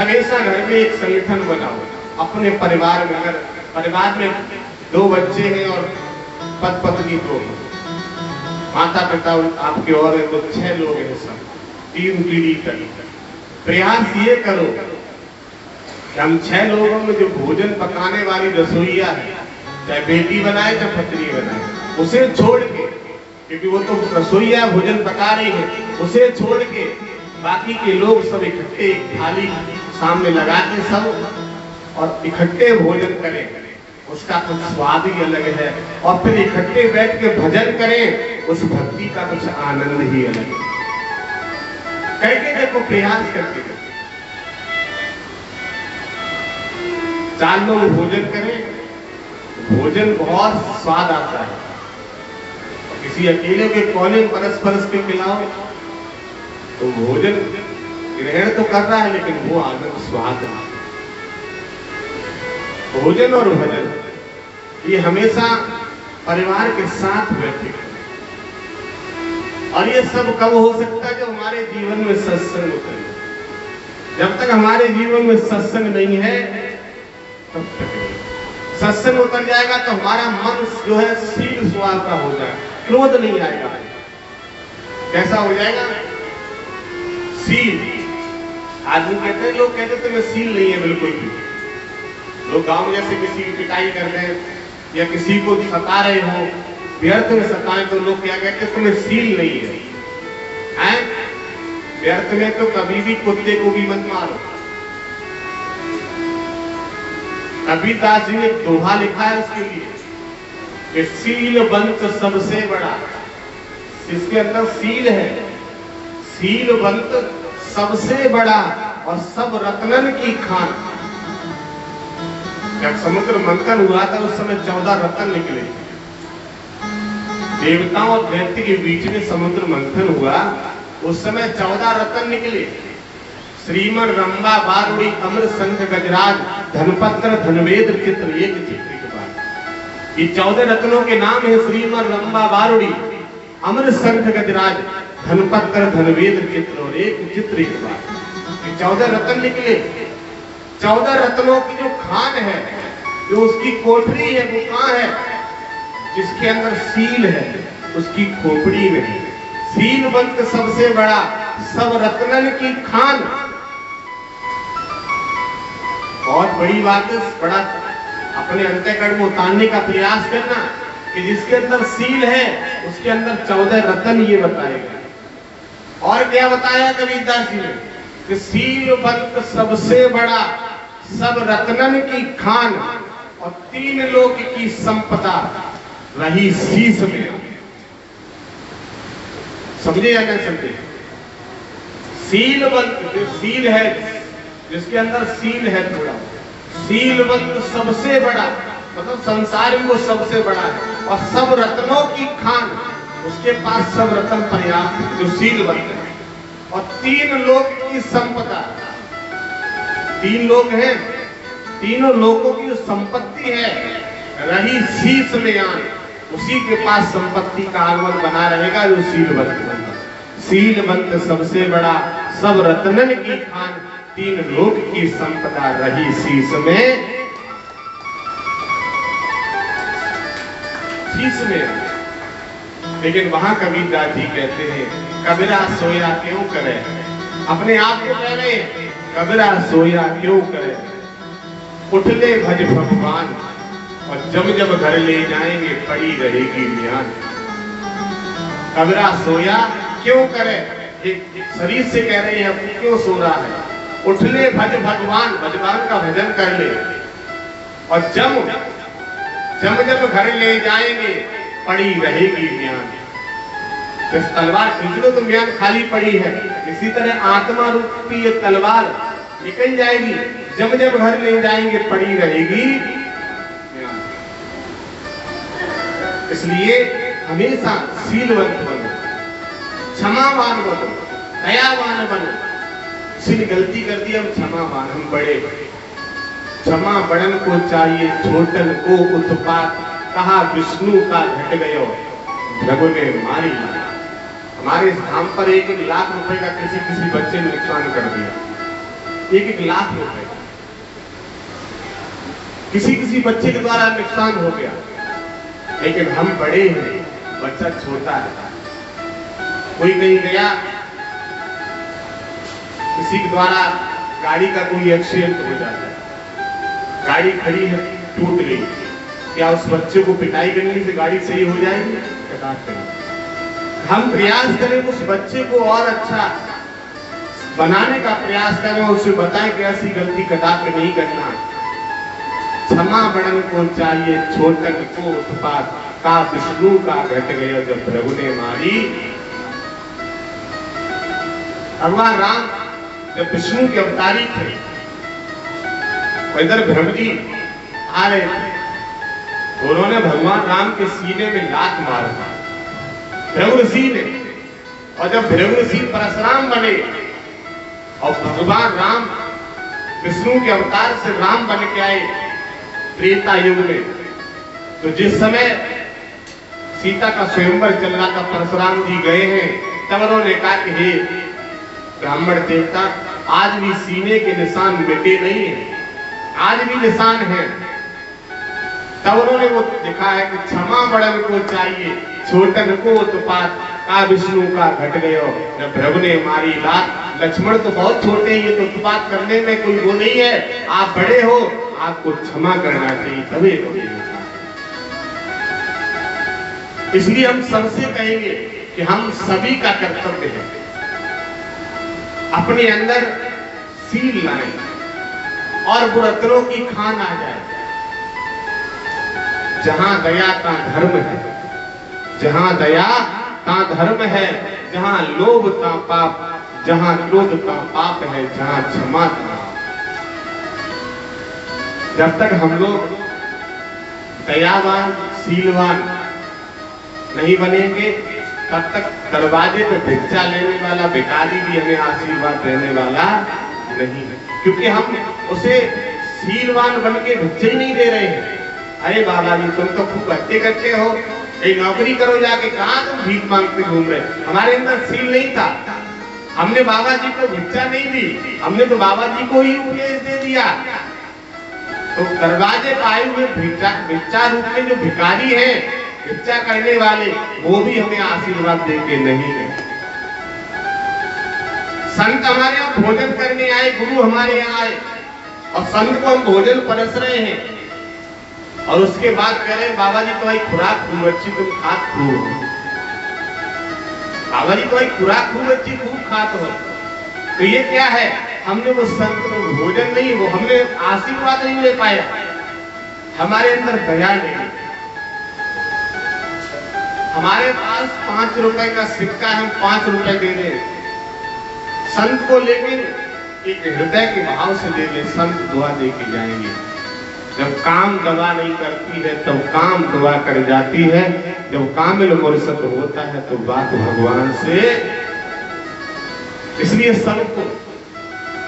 हमेशा घर में एक संगठन बनाओ। अपने परिवार में, अगर परिवार में 2 बच्चे हैं और पति पत्नी 2, माता पिता आपके और हैं तो 6 लोग हैं, सब 3 पीढ़ी तक प्रयास ये करो कि हम 6 लोगों में जो भोजन पकाने वाली रसोईया है, चाहे बेटी बनाए चाहे पत्नी बनाए, उसे छोड़ के, क्योंकि वो तो रसोईया भोजन पका रही है, उसे छोड़ के बाकी के लोग सब इकट्ठे एक थाली सामने लगा के सब और इकट्ठे भोजन करें, उसका कुछ स्वाद ही अलग है। और फिर इकट्ठे बैठ के भजन करें, उस भक्ति का कुछ आनंद ही अलग है। करके देखो, प्रयास करके देखो। 4 लोग भोजन करें, भोजन बहुत स्वाद आता है। किसी अकेले के कोने परस परस के खिलाओ तो भोजन ग्रहण तो कर रहा है, लेकिन वो आनंद स्वाद है। भोजन और भजन ये हमेशा परिवार के साथ बैठे, और ये सब कब हो सकता है? जब हमारे जीवन में सत्संग उतरे। जब तक हमारे जीवन में सत्संग नहीं है तब तक नहीं। सत्संग उतर जाएगा तो हमारा मन जो है शील स्वभाव का हो जाएगा, क्रोध नहीं आएगा। कैसा हो जाएगा? शील। आदमी कहते हैं, लोग कहते थे मैं शील नहीं है बिल्कुल भी। लोग गांव में जैसे किसी की पिटाई करते हैं या किसी को सता रहे हो, व्यर्थ में सताएं, तो लोग क्या कहते हैं? तुम्हें शील नहीं है। व्यर्थ में तो कभी भी कुत्ते को भी मत मारो। कबीरदास जी ने एक दोहा लिखा है उसके लिए कि शीलवंत सबसे बड़ा। इसके अंदर शील है, शीलवंत सबसे बड़ा और सब रत्नन की खान। जब समुद्र मंथन हुआ था उस समय 14 रत्न निकले। देवताओं और दैत्य के बीच में समुद्र मंथन हुआ, उस समय 14 रत्न निकले। श्रीमन रंबा बारुड़ी अमर संख गजराज धनपत्र धनवेद चित्र, एक चित्र के बाद ये 14 रत्नों के नाम है। श्रीमन रंबा बारुड़ी अमर संख गजराज धनपत्र धनवेद चित्र, और एक चित्र के बाद ये 14 रत्न निकले। 14 रत्नों की जो खान है, जो उसकी कोठरी है, वो कहाँ है? जिसके अंदर शील है उसकी खोपड़ी में है। शीलवंत सबसे बड़ा, सब रत्नन की खान। बहुत बड़ी बात है, बड़ा अपने अंतःकरण में उतारने का प्रयास करना कि जिसके अंदर शील है उसके अंदर 14 रत्न, ये बताएगा। और क्या बताया कबीरदास जी ने कि शीलवंत सबसे बड़ा, सब रत्नन की खान, और 3 लोक की संपदा रही शीश में। समझे या नहीं समझे? शीलवंत, जो शील है, जिसके अंदर शील है थोड़ा, शीलवंत सबसे बड़ा, मतलब संसार में वो सबसे बड़ा है। और सब रत्नों की खान, उसके पास सब रत्न पर्याप्त, जो शीलवंत है। और 3 लोक की संपदा, 3 लोग हैं, तीनों लोगों की जो संपत्ति है रही शीश में आन, उसी के पास संपत्ति का आगमन बना रहेगा, जो शीलवंत बनेगा। शीलवंत सबसे बड़ा, सब रत्नन की खान, 3 लोक की संपदा रही शीश में। शीश में। लेकिन वहां कबीरदास जी कहते हैं, कबीरा सोया क्यों करे? अपने आप को कह रहे हैं, कबीरा सोया क्यों करे? उठ ले भज भगवान, और जब जब घर ले जाएंगे पड़ी रहेगी म्यान। कबीरा सोया क्यों करे? शरीर से कह रहे हैं, क्यों सो रहा है? उठ ले भज भगवान, भगवान का भजन कर ले, और जब जब घर ले जाएंगे पड़ी रहेगी म्यान। तो तलवार खींच लो तो म्यान खाली पड़ी है, इसी तरह आत्मा रूपी ये तलवार निकल जाएगी, जब जब घर ले जाएंगे पड़ी रहेगी म्यान। इसलिए हमेशा शीलवंत बनो, क्षमावान बनो, दयावान बनो। किसी ने गलती कर दी, हम क्षमावान, हम बड़े। क्षमा बड़न को चाहिए, छोटन को उत्पात, कहा विष्णु का घट गयो भृगु ने मारी। हमारे धाम पर 1 लाख रुपए का किसी बच्चे ने नुकसान कर दिया, 1-1 लाख रुपए। किसी किसी बच्चे के द्वारा नुकसान हो गया, लेकिन हम बड़े हैं, बच्चा छोटा है। कोई कहीं गया, किसी के द्वारा गाड़ी का कोई एक्सीडेंट हो जाता है, गाड़ी खड़ी है, टूट गई, क्या उस बच्चे को पिटाई करने से गाड़ी सही हो जाएगी? कदापि नहीं। हम प्रयास करें उस बच्चे को और अच्छा बनाने का प्रयास करें, उसे बताएं कि ऐसी गलती कदापि नहीं करना। क्षमा बड़न को चाहिए, छोटन को उत्पात का विष्णु का घट गया जब प्रभु ने मारी। भगवान राम जब विष्णु के अवतारी थे, इधर भ्रम जी आ रहे थे, उन्होंने भगवान राम के सीने में लात मारा भृगु ऋषि ने। और जब भृगु ऋषि परशुराम बने और भगवान राम विष्णु के अवतार से राम बन के आए त्रेता युग में, तो जिस समय सीता का स्वयंवर चल रहा था, परशुराम जी गए हैं, तब उन्होंने कहा कि हे ब्राह्मण देवता, आज भी सीने के निशान मिटे नहीं है, आज भी निशान है। तब उन्होंने वो दिखा है कि क्षमा बड़न को चाहिए, छोटन को उत्पात का विष्णु का घट गयो जब भृगु ने मारी लात। लक्ष्मण तो बहुत छोटे हैं, ये तो उत्पात करने में कोई वो नहीं है, आप बड़े हो, आपको क्षमा करना चाहिए, तभी होगी। इसलिए हम सबसे कहेंगे कि हम सभी का कर्तव्य है अपने अंदर सील लाएं और बुरतनों की खान आ जाए। जहां दया का धर्म है, जहां दया का धर्म है, जहां लोभ का पाप, जहां क्रोध का पाप है, जहां क्षमा का। जब तक हम लोग दयावान सीलवान नहीं बनेंगे, तब तक दरवाजे पे भिक्षा लेने वाला भिखारी भी हमें आशीर्वाद देने वाला नहीं है, क्योंकि हम उसे सीलवान बन के भिक्षा ही नहीं दे रहे हैं। अरे बाबा जी, तुम तो खूब भक्ति करते हो, एक नौकरी करो जाके, कहां तुम भीख मांगते घूम रहे? हमारे अंदर सील नहीं था, हमने बाबा जी को भिक्षा नहीं दी, हमने तो बाबा जी को ही उपदेश दे दिया। तो दरवाजे पर आए हुए भिक्षा रूप में जो भिखारी है, भिक्षा करने वाले, वो भी हमें आशीर्वाद देके नहीं गए। संत हमारे यहाँ भोजन करने आए, गुरु हमारे यहाँ आए और संत को हम भोजन परस रहे हैं, और उसके बाद कह रहे हैं बाबा जी तुम्हारी खुराक खूब अच्छी, तुम खात खूब। बाबा जी तुम्हारी खुराक खूब अच्छी, खूब खात हो, तो ये क्या है? हमने वो संत को भोजन नहीं, वो हमने आशीर्वाद नहीं ले पाया, हमारे अंदर दया नहीं। हमारे पास 5 रुपए का सिक्का है, हम 5 रुपए दे दें संत को, लेकिन एक हृदय के भाव से दे दें, संत दुआ दे के जाएंगे। जब काम दवा नहीं करती है, तब काम दुआ कर जाती है। जब कामिल मुर्शद होता है, तो बात भगवान से। इसलिए संत को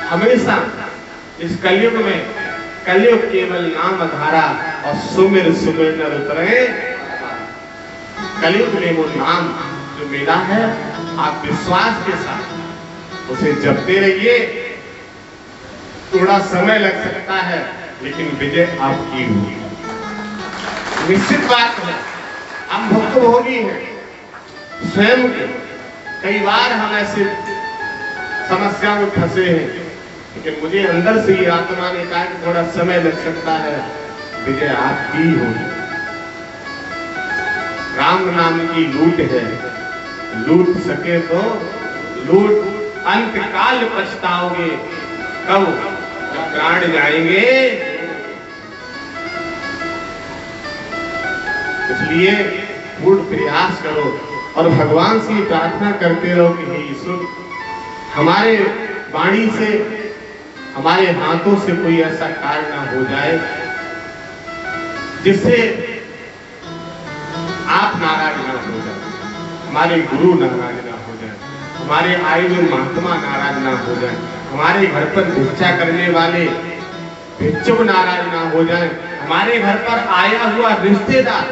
हमेशा इस कलयुग में, कलयुग केवल नाम धारा और सुमिर सुमिर नर उतरे। कलयुग में वो नाम जो मिला है, आप विश्वास के साथ उसे जपते रहिए। थोड़ा समय लग सकता है, लेकिन विजय आपकी होगी, निश्चित बात है। हम भुक्तभोगी हैं स्वयं के। कई बार हम ऐसे समस्या में फंसे हैं, लेकिन मुझे अंदर से ही आत्मा ने कहा कि थोड़ा समय लग सकता है, विजय आपकी होगी। राम नाम की लूट है, लूट सके तो लूट, अंत काल पछताओगे कब? जब प्राण जाएंगे। इसलिए पूर्ण प्रयास करो और भगवान से प्रार्थना करते रहो कि हे ईश्वर, हमारे वाणी से, हमारे हाथों से कोई ऐसा कार्य ना हो जाए जिससे आप नाराज ना हो जाए, हमारे गुरु नाराज ना हो जाए, हमारे आए हुए महात्मा नाराज ना हो जाए, हमारे घर पर भिक्षा करने वाले भिक्षुक नाराज ना हो जाए, हमारे घर पर आया हुआ रिश्तेदार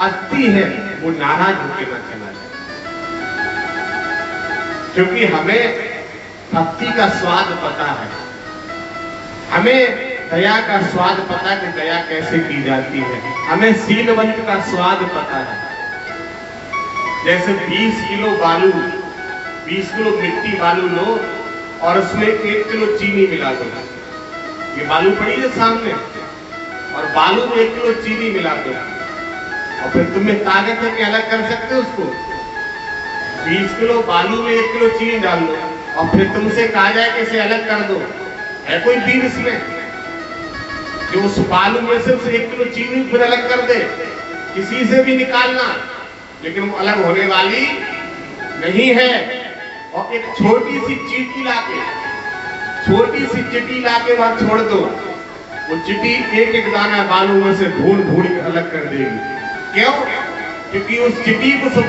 अति है वो नाराज होकर ना चला जाए। क्योंकि हमें भक्ति का स्वाद पता है, हमें दया का स्वाद पता है कि दया कैसे की जाती है। हमें शीलवंत का स्वाद पता है। जैसे 20 किलो बालू, 20 किलो मिट्टी बालू लो और उसमें 1 किलो चीनी मिला दो। ये बालू पड़ी है सामने और बालू में 1 किलो चीनी मिला दो और फिर तुम्हें ताकत है कि अलग कर सकते हो उसको। 20 किलो बालू में 1 किलो चीनी डाल दो और फिर तुमसे कहा जाए कि इसे अलग कर दो, है कोई बीज इसमें जो उस बालू में से 1 किलो चीनी फिर अलग कर दे? किसी से भी निकालना, लेकिन वो अलग होने वाली नहीं है। और एक छोटी सी चीटी लाके, छोटी सी चिटी लाके वहां छोड़ दो, वो चिटी एक एक दाना बालू में से ढूंढ ढूंढ के अलग कर देगी। क्यों? क्योंकि उस चिटी को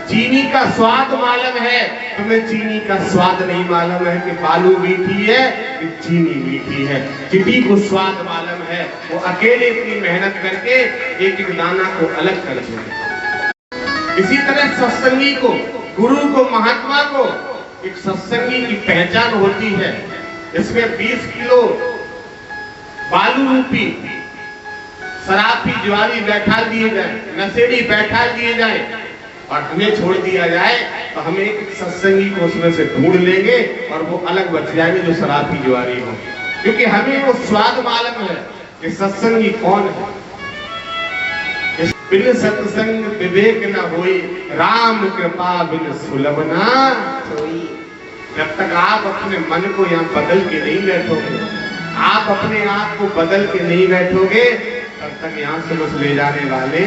चीनी का स्वाद मालूम है। तुम्हें चीनी का स्वाद नहीं मालूम है कि बालू मीठी है कि चीनी मीठी है। चिटी को स्वाद मालूम है, वो अकेले इतनी मेहनत करके एक एक दाना को अलग कर देते। इसी तरह सत्संगी को, गुरु को, महात्मा को एक सत्संगी की पहचान होती है। इसमें 20 किलो बालू रूपी शराबी ज्वारी बैठा दिए जाए, नशेड़ी बैठा दिए जाए और हमें छोड़ दिया जाए तो हमें एक सत्संगी को उसमें से ढूंढ लेंगे और वो अलग बच जाएंगे जो शराबी ज्वारी हो। क्योंकि हमें वो स्वाद मालूम है कि सत्संगी कौन है। बिन सत्संग विवेक न होई, राम कृपा बिन सुलभ ना होई। जब तक आप अपने मन को यहाँ बदल के नहीं बैठोगे, आप अपने आप को बदल के नहीं बैठोगे, तब तक यहाँ से बस ले जाने वाले।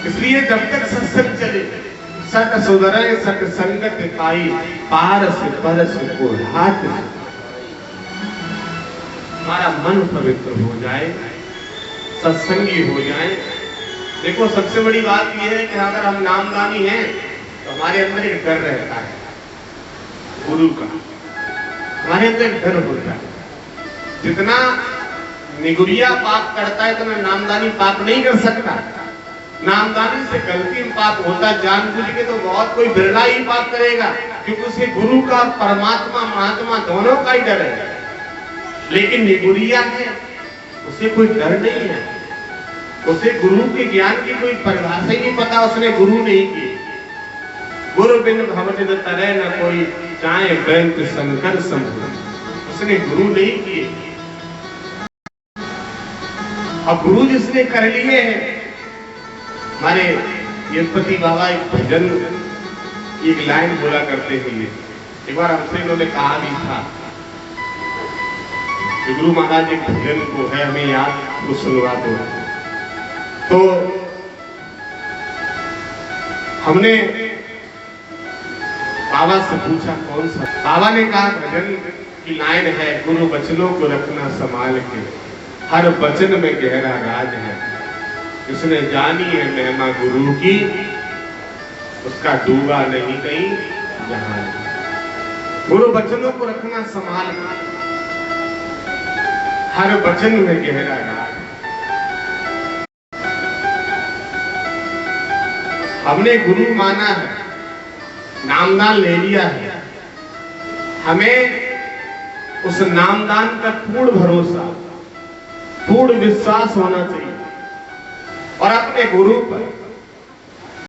इसलिए जब तक सत्संग चले, सत सुधरे सत संगत पाई, पारस परस को हाथ, हमारा मन पवित्र हो जाए, सत्संगी हो जाए। देखो सबसे बड़ी बात यह है कि अगर हम नामदानी हैं तो हमारे अंदर एक डर रहता है गुरु का, हमारे अंदर एक डर होता है। जितना निगुरिया पाप करता है इतना नामदानी पाप नहीं कर सकता। नामदानी से गलती में पाप होता, जानबूझ के तो बहुत कोई बिरला ही पाप करेगा, क्योंकि उसके गुरु का, परमात्मा, महात्मा दोनों का ही डर है। लेकिन निगुरिया है, उसे कोई डर नहीं है, उसे गुरु के ज्ञान की कोई परिभाषा ही नहीं पता, उसने गुरु नहीं की। गुरु बिन भवनिध तरह न कोई, चाहे बैंक शंकर संभू, उसने गुरु नहीं किए। अब गुरु जिसने कर लिए हैं, हमारे यशपति बाबा एक भजन, एक लाइन बोला करते थे। एक बार हमसे इन्होंने कहा भी था कि गुरु महाराज एक भजन को है, हमें याद, वो सुनवा दो। तो हमने बाबा से पूछा कौन सा। बाबा ने कहा भजन की लाइन है, गुरु वचनों को रखना संभाल के, हर वचन में गहरा राज है, जिसने जानी है महिमा गुरु की, उसका डूबा नहीं कहीं जहां। गुरु वचनों को रखना संभाल, हर वचन में गहरा राज। हमने गुरु माना है, नामदान ले लिया है, हमें उस नामदान का पूर्ण भरोसा, पूर्ण विश्वास होना चाहिए और अपने गुरु पर